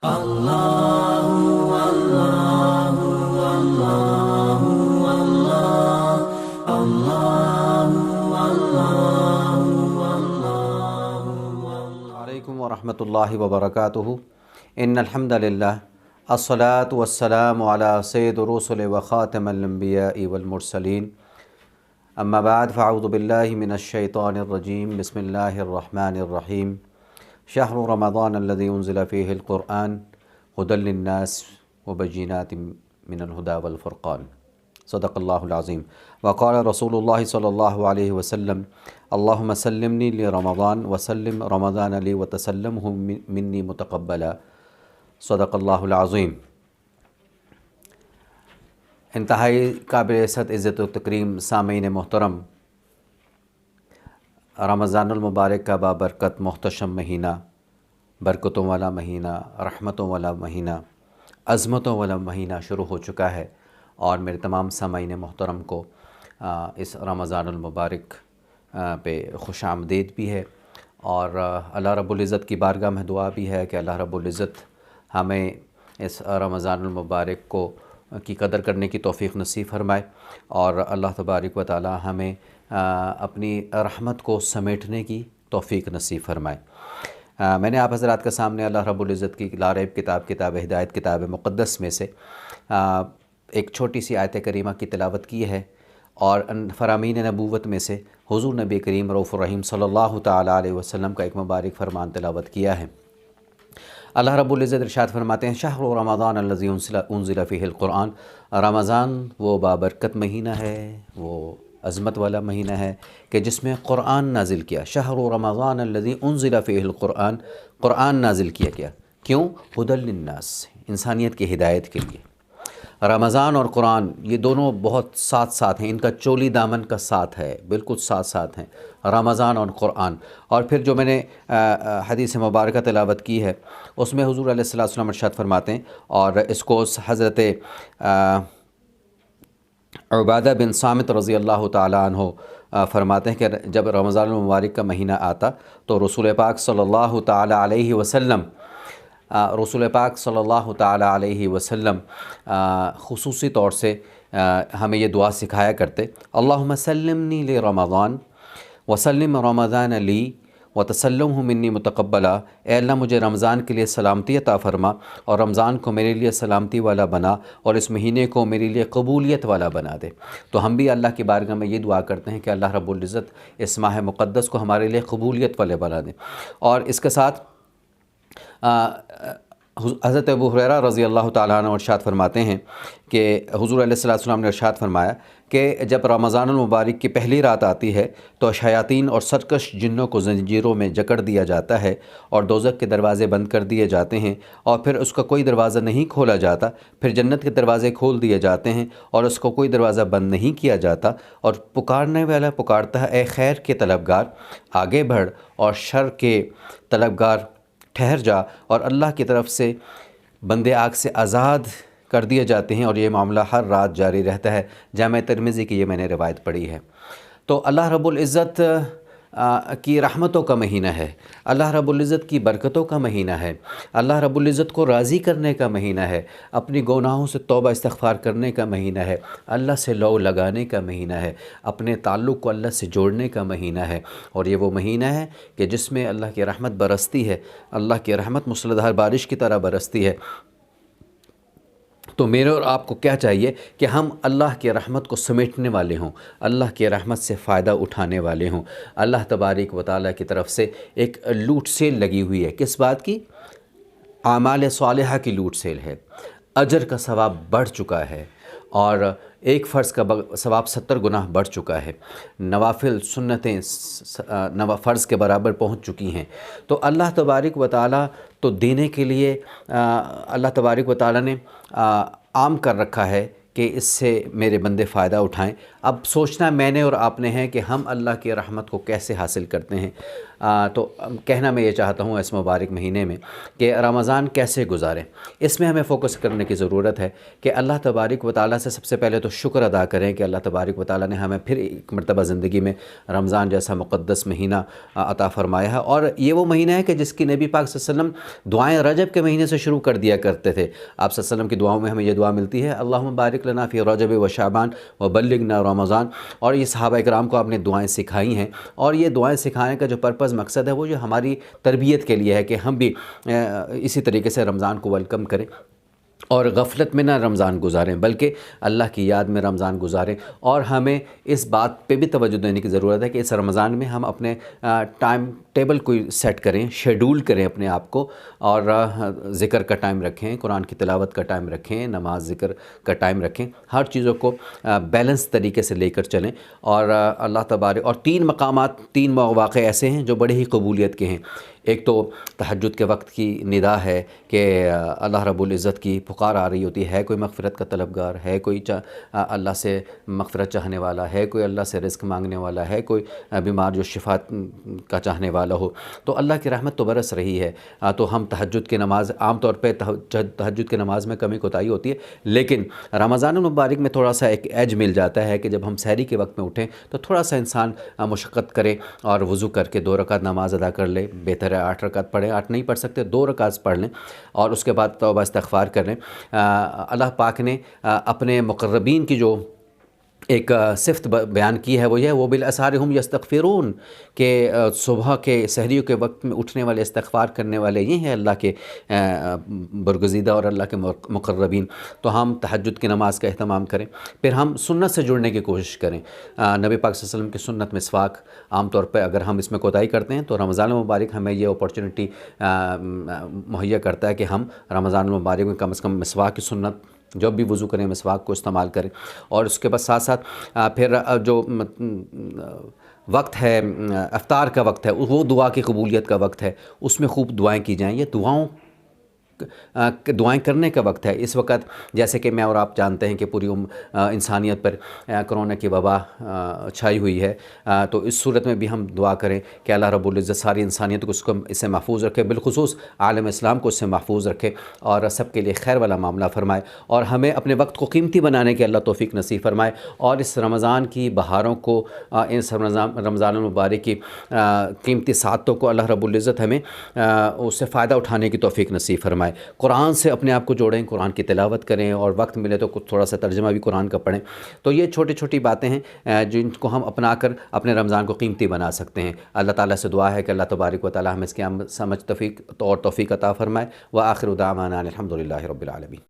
علیکم ورحمۃ اللہ وبرکاتہ۔ ان الحمد للہ الصلاۃ والسلام علی سید الرسل وخاتم الانبیاء والمرسلین، اما بعد فاعوذ باللہ من الشیطان الرجیم، بسم اللہ الرحمن الرحیم۔ شہر رمضان الذی انزل فیہ القرآن ھدی للناس وبینات من الھدی والفرقان، صدق اللہ العظیم۔ وقال رسول اللہ صلی اللہ علیہ وسلم اللہم سلمنی لرمضان وسلم رمضان لی وتسلمہ منی متقبلا، صدق اللہ العظیم۔ انتہائی قابل عزت و تکریم سامعین محترم، رمضان المبارک کا بابرکت محتشم مہینہ، برکتوں والا مہینہ، رحمتوں والا مہینہ، عظمتوں والا مہینہ شروع ہو چکا ہے، اور میرے تمام سامعین محترم کو اس رمضان المبارک پہ خوش آمدید بھی ہے، اور اللہ رب العزت کی بارگاہ میں دعا بھی ہے کہ اللہ رب العزت ہمیں اس رمضان المبارک کی قدر کرنے کی توفیق نصیب فرمائے، اور اللہ تبارک و تعالی ہمیں اپنی رحمت کو سمیٹنے کی توفیق نصیب فرمائے۔ میں نے آپ حضرات کے سامنے اللہ رب العزت کی لا ریب کتاب ہدایت، کتاب مقدس میں سے ایک چھوٹی سی آیت کریمہ کی تلاوت کی ہے، اور فرامین نبوت میں سے حضور نبی کریم رؤوف الرحیم صلی اللہ تعالیٰ علیہ وسلم کا ایک مبارک فرمان تلاوت کیا ہے۔ اللہ رب العزت ارشاد فرماتے ہیں، شہر رمضان الذی انزل فیہ القرآن، رمضان وہ بابرکت مہینہ ہے، وہ عظمت والا مہینہ ہے کہ جس میں قرآن نازل کیا۔ شہر رمضان الذی انزل فیہ القرآن، قرآن نازل کیا گیا، کیوں؟ ھدی للناس، انسانیت کی ہدایت کے لیے۔ رمضان اور قرآن یہ دونوں بہت ساتھ ہیں، ان کا چولی دامن کا ساتھ ہے، بالکل ساتھ ہیں، رمضان اور قرآن۔ اور پھر جو میں نے حدیث مبارکہ تلاوت کی ہے، اس میں حضور علیہ السلام ارشاد فرماتے ہیں، اور اس کو حضرت عبادہ بن صامت رضی اللہ تعالیٰ عنہ فرماتے ہیں کہ جب رمضان المبارک کا مہینہ آتا تو رسول پاک صلی اللہ تعالیٰ علیہ وسلم خصوصی طور سے ہمیں یہ دعا سکھایا کرتے، اللہم سلمنی لرمضان وسلم رمضان لی وتسلمہ منی متقبلا، اے اللہ مجھے رمضان کے لیے سلامتی عطا فرما، اور رمضان کو میرے لیے سلامتی والا بنا، اور اس مہینے کو میرے لیے قبولیت والا بنا دے۔ تو ہم بھی اللہ کی بارگاہ میں یہ دعا کرتے ہیں کہ اللہ رب العزت اس ماہ مقدس کو ہمارے لیے قبولیت والے بنا دے۔ اور اس کے ساتھ حضرت ابو ہریرہ رضی اللہ تعالیٰ عنہ ارشاد فرماتے ہیں کہ حضور علیہ السلام نے ارشاد فرمایا کہ جب رمضان المبارک کی پہلی رات آتی ہے تو شیاطین اور سرکش جنوں کو زنجیروں میں جکڑ دیا جاتا ہے، اور دوزخ کے دروازے بند کر دیے جاتے ہیں، اور پھر اس کا کوئی دروازہ نہیں کھولا جاتا، پھر جنت کے دروازے کھول دیے جاتے ہیں اور اس کو کوئی دروازہ بند نہیں کیا جاتا، اور پکارنے والا پکارتا ہے، اے خیر کے طلبگار آگے بڑھ، اور شر کے طلبگار ٹھہر جا، اور اللہ کی طرف سے بندے آگ سے آزاد کر دیے جاتے ہیں، اور یہ معاملہ ہر رات جاری رہتا ہے۔ جامع ترمذی کی یہ میں نے روایت پڑھی ہے۔ تو اللہ رب العزت کی رحمتوں کا مہینہ ہے، اللہ رب العزت کی برکتوں کا مہینہ ہے، اللہ رب العزت کو راضی کرنے کا مہینہ ہے، اپنی گناہوں سے توبہ استغفار کرنے کا مہینہ ہے، اللہ سے لو لگانے کا مہینہ ہے، اپنے تعلق کو اللہ سے جوڑنے کا مہینہ ہے، اور یہ وہ مہینہ ہے کہ جس میں اللہ کی رحمت برستی ہے، اللہ کی رحمت موسلادھار بارش کی طرح برستی ہے۔ تو میرے اور آپ کو کیا چاہیے کہ ہم اللہ کی رحمت کو سمیٹنے والے ہوں، اللہ کی رحمت سے فائدہ اٹھانے والے ہوں۔ اللہ تبارک و تعالیٰ کی طرف سے ایک لوٹ سیل لگی ہوئی ہے، کس بات کی؟ اعمال صالحہ کی لوٹ سیل ہے، اجر کا ثواب بڑھ چکا ہے، اور ایک فرض کا ثواب 70 گنا بڑھ چکا ہے، نوافل سنتیں فرض کے برابر پہنچ چکی ہیں۔ تو اللہ تبارک و تعالیٰ تو دینے کے لیے اللہ تبارک و تعالیٰ نے عام کر رکھا ہے کہ اس سے میرے بندے فائدہ اٹھائیں۔ اب سوچنا میں نے اور آپ نے ہے کہ ہم اللہ کی رحمت کو کیسے حاصل کرتے ہیں۔ تو کہنا میں یہ چاہتا ہوں اس مبارک مہینے میں کہ رمضان کیسے گزاریں، اس میں ہمیں فوکس کرنے کی ضرورت ہے کہ اللہ تبارک و تعالیٰ سے سب سے پہلے تو شکر ادا کریں کہ اللہ تبارک و تعالیٰ نے ہمیں پھر ایک مرتبہ زندگی میں رمضان جیسا مقدس مہینہ عطا فرمایا ہے، اور یہ وہ مہینہ ہے کہ جس کی نبی پاک صلی اللہ علیہ وسلم دعائیں رجب کے مہینے سے شروع کر دیا کرتے تھے۔ آپ صلی اللہ علیہ وسلم کی دعاؤں میں ہمیں یہ دعا ملتی ہے، اللہم بارک لنا فی رجب و شعبان و بلغنا رمضان، اور یہ صحابہ اکرام کو آپ نے دعائیں سکھائی ہیں، اور یہ دعائیں سکھانے کا جو پرپز مقصد ہے وہ جو ہماری تربیت کے لیے ہے کہ ہم بھی اسی طریقے سے رمضان کو ویلکم کریں اور غفلت میں نہ رمضان گزاریں بلکہ اللہ کی یاد میں رمضان گزاریں۔ اور ہمیں اس بات پہ بھی توجہ دینے کی ضرورت ہے کہ اس رمضان میں ہم اپنے ٹائم ٹیبل کوئی سیٹ کریں، شیڈول کریں اپنے آپ کو، اور ذکر کا ٹائم رکھیں، قرآن کی تلاوت کا ٹائم رکھیں، نماز ذکر کا ٹائم رکھیں، ہر چیزوں کو بیلنس طریقے سے لے کر چلیں۔ اور اللہ تبارک، اور 3 مقامات، 3 مواقع ایسے ہیں جو بڑے ہی قبولیت کے ہیں۔ ایک تو تہجد کے وقت کی ندا ہے کہ اللہ رب العزت کی پکار آ رہی ہوتی ہے، کوئی مغفرت کا طلبگار ہے، کوئی اللہ سے مغفرت چاہنے والا ہے، کوئی اللہ سے رزق مانگنے والا ہے، کوئی بیمار جو شفا کا چاہنے والا ہو، تو اللہ کی رحمت تو برس رہی ہے۔ تو ہم تہجد کی نماز، عام طور پہ تہجد کی نماز میں کمی کوتاہی ہوتی ہے، لیکن رمضان المبارک میں تھوڑا سا ایک ایج مل جاتا ہے کہ جب ہم سحری کے وقت میں اٹھیں تو تھوڑا سا انسان مشقت کرے اور وضو کر کے 2 رکعت نماز ادا کر لے۔ بہتر ہے 8 رکعت پڑھیں، 8 نہیں پڑھ سکتے 2 رکعت پڑھ لیں، اور اس کے بعد توبہ استغفار کریں۔ اللہ پاک نے اپنے مقربین کی جو ایک صفت بیان کی ہے وہ یہ ہے، وہ بالاسحار ہم یستغفرون، کہ صبح کے سحریوں کے وقت میں اٹھنے والے، استغفار کرنے والے یہ ہیں اللہ کے برگزیدہ اور اللہ کے مقربین۔ تو ہم تہجد کی نماز کا اہتمام کریں، پھر ہم سنت سے جڑنے کی کوشش کریں۔ نبی پاک صلی اللہ علیہ وسلم کی سنت مسواک، عام طور پہ اگر ہم اس میں کوتاہی کرتے ہیں تو رمضان المبارک ہمیں یہ اپورچونٹی مہیا کرتا ہے کہ ہم رمضان المبارک میں کم از کم مسواک کی سنت، جب بھی وضو کریں مسواک کو استعمال کریں۔ اور اس کے بعد ساتھ ساتھ پھر جو وقت ہے افطار کا وقت ہے، وہ دعا کی قبولیت کا وقت ہے، اس میں خوب دعائیں کی جائیں۔ یہ دعائیں کرنے کا وقت ہے اس وقت، جیسے کہ میں اور آپ جانتے ہیں کہ پوری انسانیت پر کرونا کی وبا چھائی ہوئی ہے، تو اس صورت میں بھی ہم دعا کریں کہ اللہ رب العزت ساری انسانیت کو اس سے محفوظ رکھے، بالخصوص عالم اسلام کو اس سے محفوظ رکھے، اور سب کے لیے خیر والا معاملہ فرمائے، اور ہمیں اپنے وقت کو قیمتی بنانے کے اللہ توفیق نصیب فرمائے، اور اس رمضان کی بہاروں کو، اس رمضان المبارک کی قیمتی ساعتوں کو اللہ رب العزت ہمیں اس سے فائدہ اٹھانے کی توفیق نصیب فرمائے۔ قرآن سے اپنے آپ کو جوڑیں، قرآن کی تلاوت کریں، اور وقت ملے تو تھوڑا سا ترجمہ بھی قرآن کا پڑھیں۔ تو یہ چھوٹی چھوٹی باتیں ہیں جن کو ہم اپنا کر اپنے رمضان کو قیمتی بنا سکتے ہیں۔ اللہ تعالیٰ سے دعا ہے کہ اللہ تبارک و تعالیٰ ہمیں اس کی سمجھ توفیق عطا فرمائے۔ وآخر دعوانا الحمد للہ رب العالمین۔